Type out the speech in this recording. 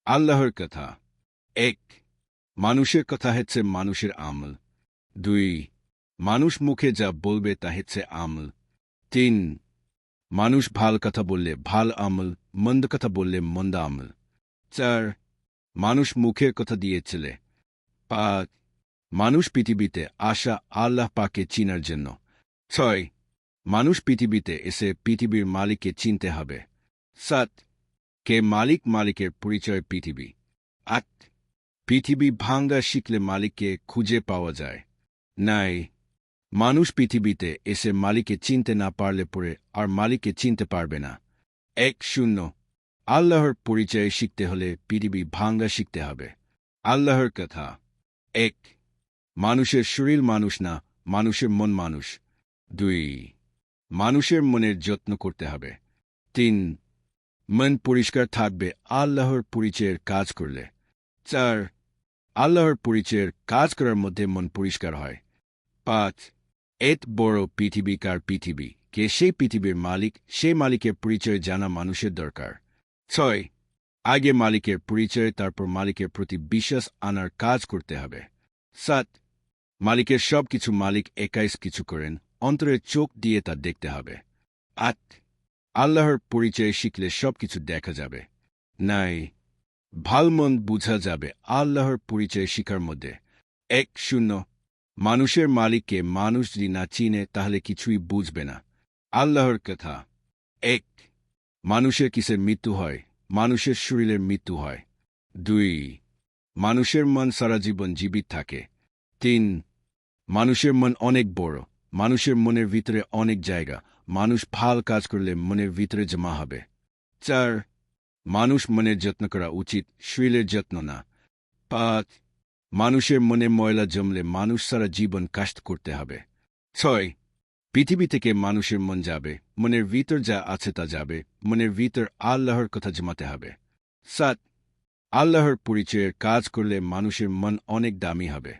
আল্লাহর কথা। ১. মানুষের কথা হচ্ছে মানুষের আমল। ২. মানুষ মুখে যা বলবে তা হচ্ছে আমল। ৩. মানুষ ভাল কথা বললে ভাল আমল, মন্দ কথা বললে মন্দ আমল। ৪. মানুষ মুখের কথা দিয়ে চলে। ৫. মানুষ পৃথিবীতে আসা আল্লাহ পাকে চিনার জন্য। ৬. মানুষ পৃথিবীতে এসে পৃথিবীর মালিককে চিনতে হবে। ৭. কে মালিক, মালিকের পরিচয় পৃথিবী। ৮. পৃথিবী ভাঙ্গা শিখলে মালিককে খুঁজে পাওয়া যায়। ৯. মানুষ পৃথিবীতে এসে মালিককে চিনতে না পারলে পরে আর মালিককে চিনতে পারবে না। ১-০ আল্লাহর পরিচয় শিখতে হলে পৃথিবী ভাঙ্গা শিখতে হবে। আল্লাহর কথা। ১. মানুষের শরীর মানুষ না, মানুষের মন মানুষ। ২. মানুষের মনের যত্ন করতে হবে। ৩. মন পরিষ্কার থাকবে আল্লাহর পরিচয়ের কাজ করলে। ৪. আল্লাহর পরিচয়ের কাজ করার মধ্যে মন পরিষ্কার হয়। ৫. এত বড় পৃথিবীকার পৃথিবী, কে সেই পৃথিবীর মালিক, সেই মালিকের পরিচয় জানা মানুষের দরকার। ৬. আগে মালিকের পরিচয়, তারপর মালিকের প্রতি বিশ্বাস আনার কাজ করতে হবে। ৭. মালিকের সব কিছু মালিক একাই কিছু করেন, অন্তরের চোখ দিয়ে তা দেখতে হবে। ৮. আল্লাহর পরিচয় শিখলে সব কিছু দেখা যাবে। ৯. ভাল মন বুঝা যাবে আল্লাহর পরিচয় শিখার মধ্যে। ১-০ মানুষের মালিককে মানুষ যদি না চিনে তাহলে কিছুই বুঝবে না। আল্লাহর কথা। ১. মানুষের কিসের মৃত্যু হয়? মানুষের শরীরের মৃত্যু হয়। ২. মানুষের মন সারা জীবন জীবিত থাকে। ৩. মানুষের মন অনেক বড়, মানুষের মনের ভিতরে অনেক জায়গা, মানুষ ভাল কাজ করলে মনের ভিতরে জমা হবে। ৪. মানুষ মনের যত্ন করা উচিত, শরীরের যত্ন না। ৫. মানুষের মনে ময়লা জমলে মানুষ সারা জীবন কাষ্ট করতে হবে। ৬. পৃথিবী থেকে মানুষের মন যাবে, মনের ভিতর যা আছে তা যাবে, মনের ভিতর আল্লাহর কথা জমাতে হবে। ৭. আল্লাহর পরিচয়ের কাজ করলে মানুষের মন অনেক দামি হবে।